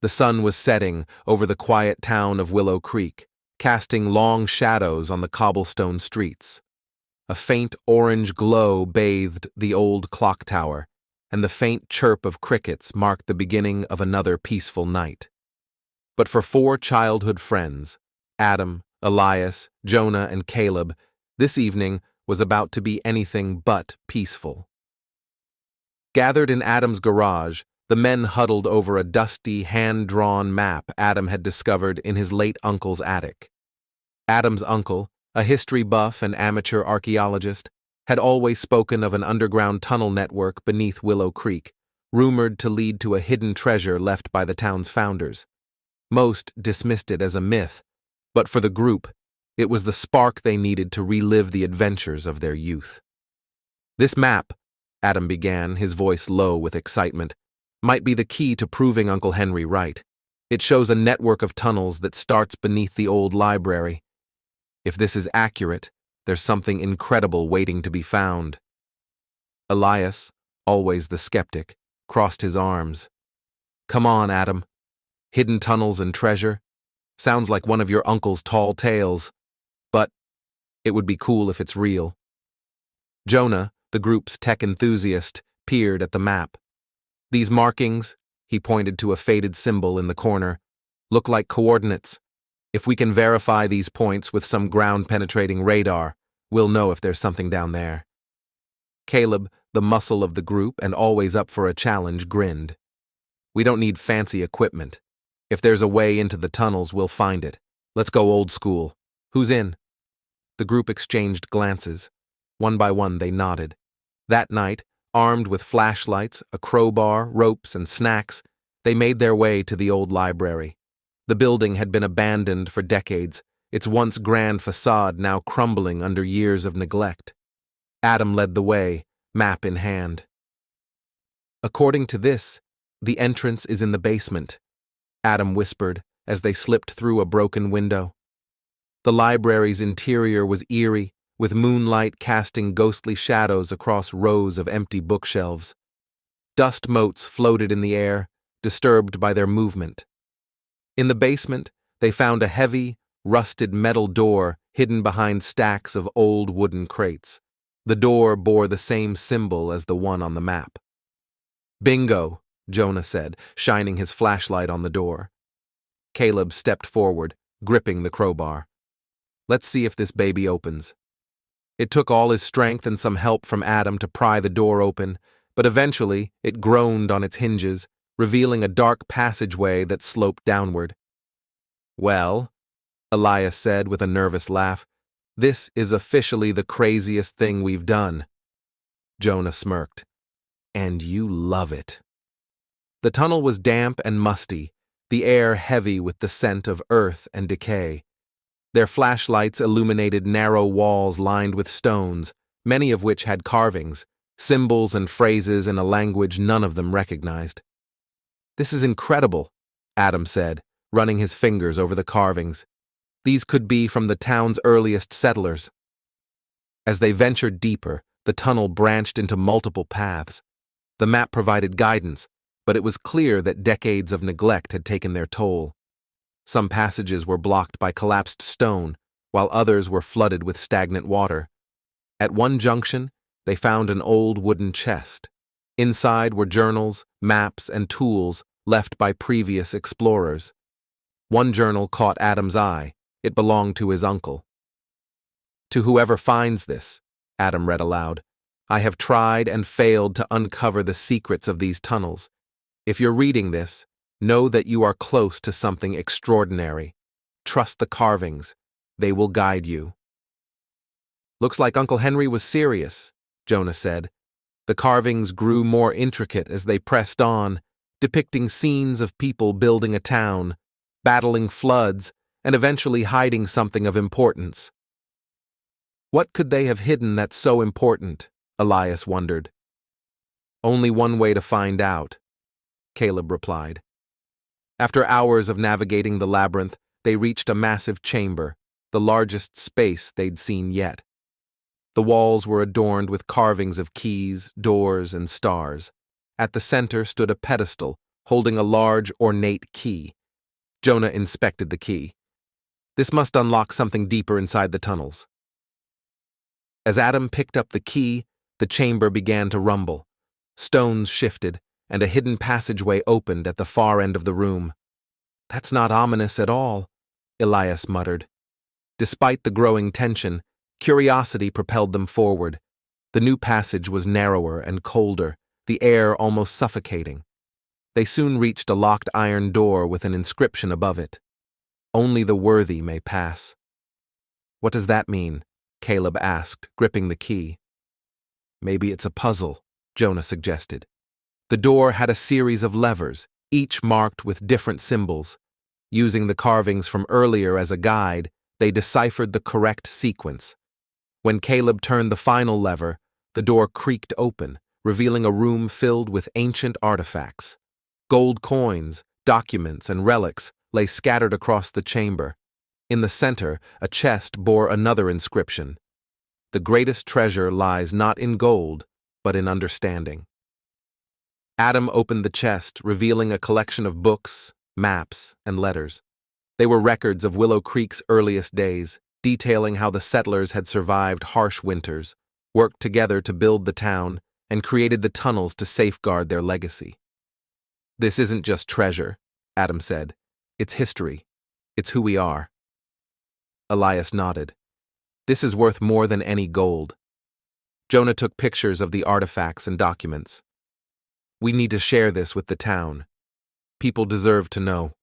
The sun was setting over the quiet town of Willow Creek, casting long shadows on the cobblestone streets. A faint orange glow bathed the old clock tower, and the faint chirp of crickets marked the beginning of another peaceful night. But for 4 childhood friends, Adam, Elias, Jonah, and Caleb, this evening was about to be anything but peaceful. Gathered in Adam's garage, the men huddled over a dusty, hand-drawn map Adam had discovered in his late uncle's attic. Adam's uncle, a history buff and amateur archaeologist, had always spoken of an underground tunnel network beneath Willow Creek, rumored to lead to a hidden treasure left by the town's founders. Most dismissed it as a myth, but for the group, it was the spark they needed to relive the adventures of their youth. "This map," Adam began, his voice low with excitement, "might be the key to proving Uncle Henry right. It shows a network of tunnels that starts beneath the old library. If this is accurate, there's something incredible waiting to be found." Elias, always the skeptic, crossed his arms. "Come on, Adam. Hidden tunnels and treasure? Sounds like one of your uncle's tall tales. But it would be cool if it's real." Jonah, the group's tech enthusiast, peered at the map. "These markings," he pointed to a faded symbol in the corner, "look like coordinates. If we can verify these points with some ground-penetrating radar, we'll know if there's something down there." Caleb, the muscle of the group and always up for a challenge, grinned. "We don't need fancy equipment. If there's a way into the tunnels, we'll find it. Let's go old school. Who's in?" The group exchanged glances. One by one, they nodded. That night, armed with flashlights, a crowbar, ropes, and snacks, they made their way to the old library. The building had been abandoned for decades, its once grand facade now crumbling under years of neglect. Adam led the way, map in hand. "According to this, the entrance is in the basement," Adam whispered as they slipped through a broken window. The library's interior was eerie, with moonlight casting ghostly shadows across rows of empty bookshelves. Dust motes floated in the air, disturbed by their movement. In the basement, they found a heavy, rusted metal door hidden behind stacks of old wooden crates. The door bore the same symbol as the one on the map. "Bingo," Jonah said, shining his flashlight on the door. Caleb stepped forward, gripping the crowbar. "Let's see if this baby opens." It took all his strength and some help from Adam to pry the door open, but eventually it groaned on its hinges, revealing a dark passageway that sloped downward. "Well," Elias said with a nervous laugh, "this is officially the craziest thing we've done." Jonah smirked. "And you love it." The tunnel was damp and musty, the air heavy with the scent of earth and decay. Their flashlights illuminated narrow walls lined with stones, many of which had carvings, symbols and phrases in a language none of them recognized. "This is incredible," Adam said, running his fingers over the carvings. "These could be from the town's earliest settlers." As they ventured deeper, the tunnel branched into multiple paths. The map provided guidance, but it was clear that decades of neglect had taken their toll. Some passages were blocked by collapsed stone, while others were flooded with stagnant water. At one junction, they found an old wooden chest. Inside were journals, maps, and tools left by previous explorers. One journal caught Adam's eye. It belonged to his uncle. "To whoever finds this," Adam read aloud, "I have tried and failed to uncover the secrets of these tunnels. If you're reading this, know that you are close to something extraordinary. Trust the carvings. They will guide you." "Looks like Uncle Henry was serious," Jonah said. The carvings grew more intricate as they pressed on, depicting scenes of people building a town, battling floods, and eventually hiding something of importance. "What could they have hidden that's so important?" Elias wondered. "Only one way to find out," Caleb replied. After hours of navigating the labyrinth, they reached a massive chamber, the largest space they'd seen yet. The walls were adorned with carvings of keys, doors, and stars. At the center stood a pedestal, holding a large, ornate key. Jonah inspected the key. This must unlock something deeper inside the tunnels. As Adam picked up the key, the chamber began to rumble. Stones shifted, and a hidden passageway opened at the far end of the room. "That's not ominous at all," Elias muttered. Despite the growing tension, curiosity propelled them forward. The new passage was narrower and colder, the air almost suffocating. They soon reached a locked iron door with an inscription above it. "Only the worthy may pass." "What does that mean?" Caleb asked, gripping the key. "Maybe it's a puzzle," Jonah suggested. The door had a series of levers, each marked with different symbols. Using the carvings from earlier as a guide, they deciphered the correct sequence. When Caleb turned the final lever, the door creaked open, revealing a room filled with ancient artifacts. Gold coins, documents, and relics lay scattered across the chamber. In the center, a chest bore another inscription. "The greatest treasure lies not in gold, but in understanding." Adam opened the chest, revealing a collection of books, maps, and letters. They were records of Willow Creek's earliest days, detailing how the settlers had survived harsh winters, worked together to build the town, and created the tunnels to safeguard their legacy. "This isn't just treasure," Adam said. "It's history. It's who we are." Elias nodded. "This is worth more than any gold." Jonah took pictures of the artifacts and documents. "We need to share this with the town. People deserve to know."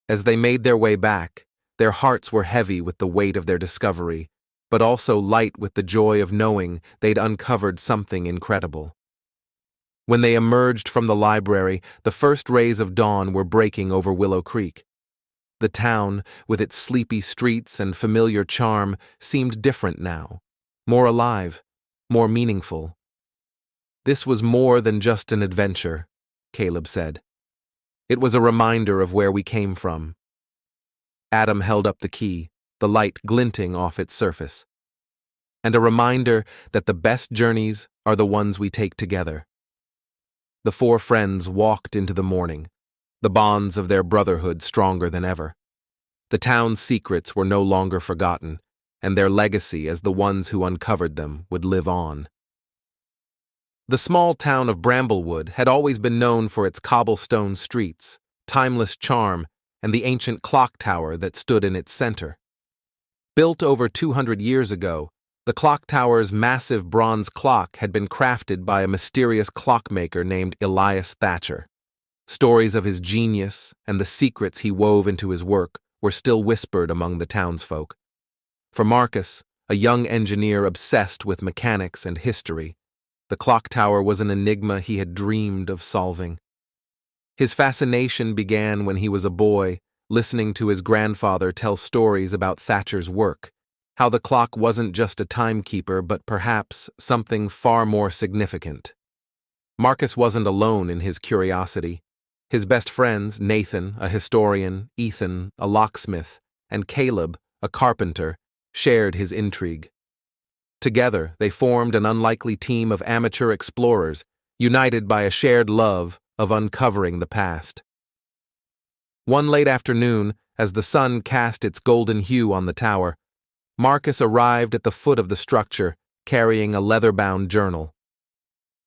As they made their way back, their hearts were heavy with the weight of their discovery, but also light with the joy of knowing they'd uncovered something incredible. When they emerged from the library, the first rays of dawn were breaking over Willow Creek. The town, with its sleepy streets and familiar charm, seemed different now, more alive, more meaningful. "This was more than just an adventure," Caleb said. "It was a reminder of where we came from." Adam held up the key, the light glinting off its surface. "And a reminder that the best journeys are the ones we take together." The four friends walked into the morning, the bonds of their brotherhood stronger than ever. The town's secrets were no longer forgotten, and their legacy as the ones who uncovered them would live on. The small town of Bramblewood had always been known for its cobblestone streets, timeless charm, and the ancient clock tower that stood in its center. Built over 200 years ago, the clock tower's massive bronze clock had been crafted by a mysterious clockmaker named Elias Thatcher. Stories of his genius and the secrets he wove into his work were still whispered among the townsfolk. For Marcus, a young engineer obsessed with mechanics and history, the clock tower was an enigma he had dreamed of solving. His fascination began when he was a boy, listening to his grandfather tell stories about Thatcher's work, how the clock wasn't just a timekeeper but perhaps something far more significant. Marcus wasn't alone in his curiosity. His best friends, Nathan, a historian, Ethan, a locksmith, and Caleb, a carpenter, shared his intrigue. Together, they formed an unlikely team of amateur explorers, united by a shared love of uncovering the past. One late afternoon, as the sun cast its golden hue on the tower, Marcus arrived at the foot of the structure, carrying a leather-bound journal.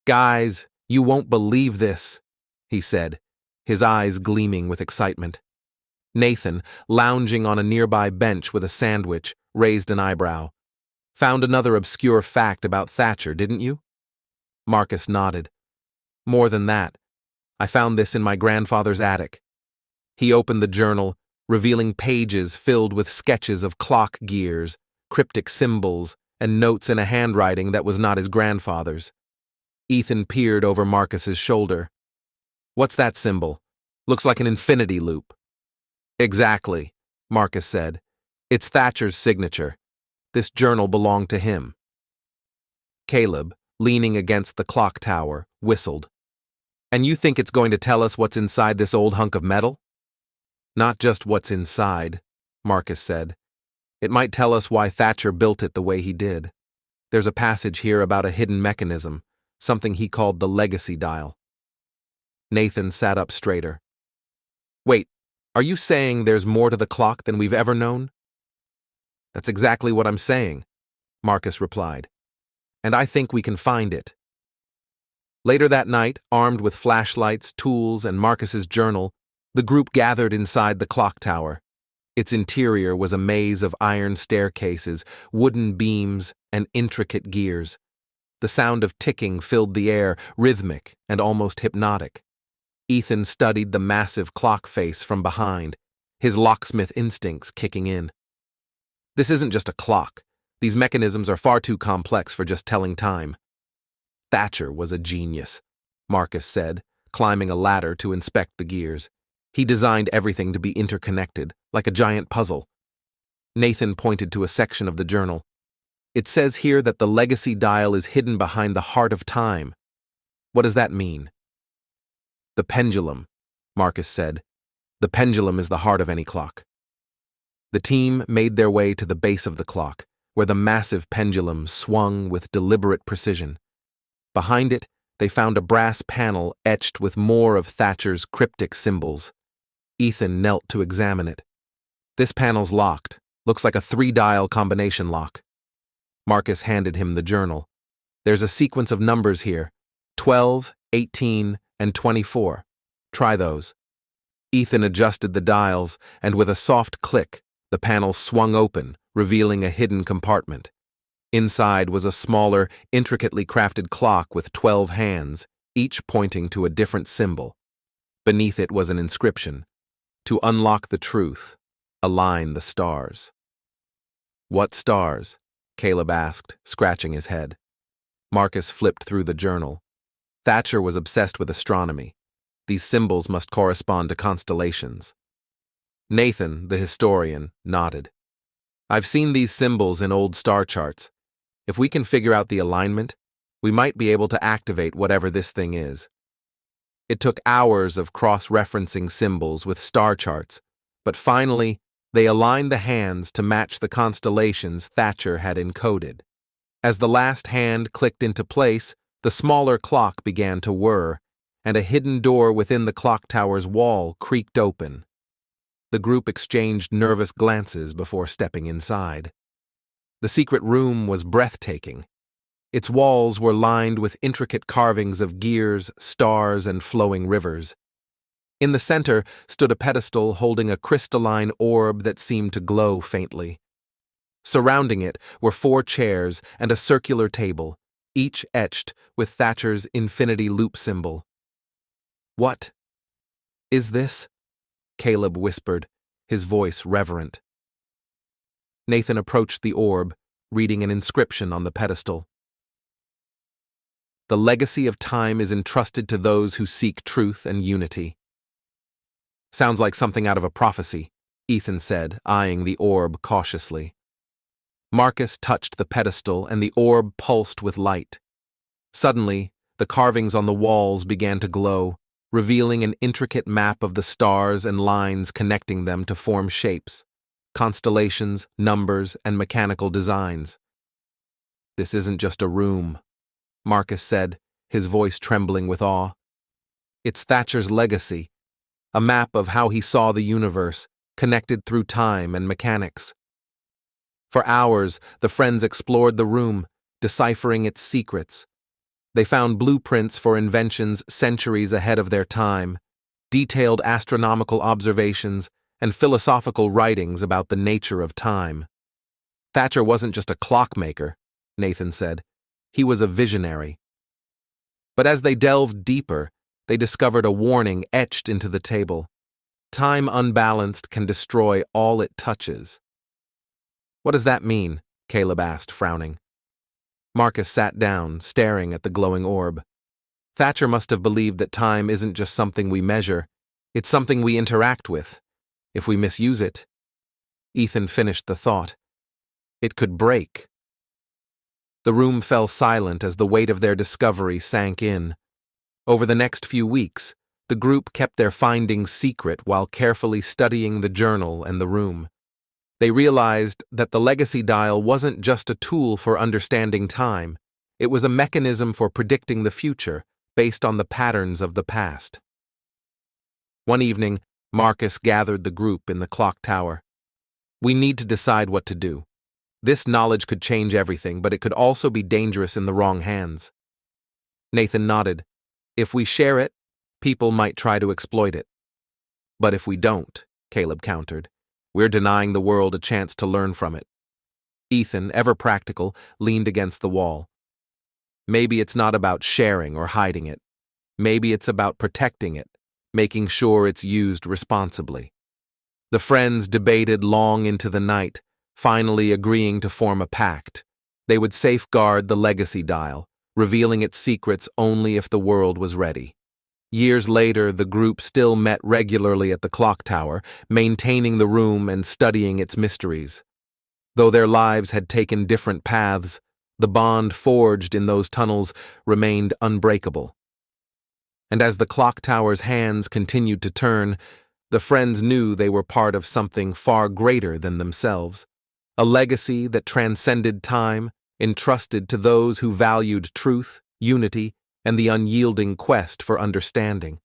"Guys, you won't believe this," he said, his eyes gleaming with excitement. Nathan, lounging on a nearby bench with a sandwich, raised an eyebrow. "Found another obscure fact about Thatcher, didn't you?" Marcus nodded. "More than that. I found this in my grandfather's attic." He opened the journal, revealing pages filled with sketches of clock gears, cryptic symbols, and notes in a handwriting that was not his grandfather's. Ethan peered over Marcus's shoulder. "What's that symbol? Looks like an infinity loop." "Exactly," Marcus said. "It's Thatcher's signature. This journal belonged to him." Caleb, leaning against the clock tower, whistled. "And you think it's going to tell us what's inside this old hunk of metal?" "Not just what's inside," Marcus said. "It might tell us why Thatcher built it the way he did. There's a passage here about a hidden mechanism, something he called the legacy dial." Nathan sat up straighter. Wait, are you saying there's more to the clock than we've ever known? That's exactly what I'm saying, Marcus replied. And I think we can find it. Later that night, armed with flashlights, tools, and Marcus's journal, the group gathered inside the clock tower. Its interior was a maze of iron staircases, wooden beams, and intricate gears. The sound of ticking filled the air, rhythmic and almost hypnotic. Ethan studied the massive clock face from behind, his locksmith instincts kicking in. This isn't just a clock. These mechanisms are far too complex for just telling time. Thatcher was a genius, Marcus said, climbing a ladder to inspect the gears. He designed everything to be interconnected, like a giant puzzle. Nathan pointed to a section of the journal. It says here that the legacy dial is hidden behind the heart of time. What does that mean? The pendulum, Marcus said. The pendulum is the heart of any clock. The team made their way to the base of the clock, where the massive pendulum swung with deliberate precision. Behind it, they found a brass panel etched with more of Thatcher's cryptic symbols. Ethan knelt to examine it. This panel's locked. Looks like a 3-dial combination lock. Marcus handed him the journal. There's a sequence of numbers here. 12, 18, and 24. Try those. Ethan adjusted the dials, and with a soft click, the panel swung open, revealing a hidden compartment. Inside was a smaller, intricately crafted clock with 12 hands, each pointing to a different symbol. Beneath it was an inscription. To unlock the truth, align the stars. What stars? Caleb asked, scratching his head. Marcus flipped through the journal. Thatcher was obsessed with astronomy. These symbols must correspond to constellations. Nathan, the historian, nodded. I've seen these symbols in old star charts. If we can figure out the alignment, we might be able to activate whatever this thing is. It took hours of cross-referencing symbols with star charts, but finally, they aligned the hands to match the constellations Thatcher had encoded. As the last hand clicked into place, the smaller clock began to whir, and a hidden door within the clock tower's wall creaked open. The group exchanged nervous glances before stepping inside. The secret room was breathtaking. Its walls were lined with intricate carvings of gears, stars, and flowing rivers. In the center stood a pedestal holding a crystalline orb that seemed to glow faintly. Surrounding it were 4 chairs and a circular table, each etched with Thatcher's infinity loop symbol. What is this? Caleb whispered, his voice reverent. Nathan approached the orb, reading an inscription on the pedestal. The legacy of time is entrusted to those who seek truth and unity. Sounds like something out of a prophecy, Ethan said, eyeing the orb cautiously. Marcus touched the pedestal and the orb pulsed with light. Suddenly, the carvings on the walls began to glow, revealing an intricate map of the stars and lines connecting them to form shapes, constellations, numbers, and mechanical designs. This isn't just a room, Marcus said, his voice trembling with awe. It's Thatcher's legacy, a map of how he saw the universe, connected through time and mechanics. For hours, the friends explored the room, deciphering its secrets. They found blueprints for inventions centuries ahead of their time, detailed astronomical observations, and philosophical writings about the nature of time. Thatcher wasn't just a clockmaker, Nathan said. He was a visionary. But as they delved deeper, they discovered a warning etched into the table. Time unbalanced can destroy all it touches. What does that mean? Caleb asked, frowning. Marcus sat down, staring at the glowing orb. Thatcher must have believed that time isn't just something we measure, it's something we interact with. If we misuse it, Ethan finished the thought, it could break. The room fell silent as the weight of their discovery sank in. Over the next few weeks, the group kept their findings secret while carefully studying the journal and the room. They realized that the legacy dial wasn't just a tool for understanding time, it was a mechanism for predicting the future based on the patterns of the past. One evening, Marcus gathered the group in the clock tower. "We need to decide what to do. This knowledge could change everything, but it could also be dangerous in the wrong hands." Nathan nodded. "If we share it, people might try to exploit it." "But if we don't," Caleb countered, "we're denying the world a chance to learn from it." Ethan, ever practical, leaned against the wall. "Maybe it's not about sharing or hiding it. Maybe it's about protecting it, making sure it's used responsibly." The friends debated long into the night, finally agreeing to form a pact. They would safeguard the legacy dial, revealing its secrets only if the world was ready. Years later, the group still met regularly at the clock tower, maintaining the room and studying its mysteries. Though their lives had taken different paths, the bond forged in those tunnels remained unbreakable. And as the clock tower's hands continued to turn, the friends knew they were part of something far greater than themselves, a legacy that transcended time, entrusted to those who valued truth, unity, and the unyielding quest for understanding.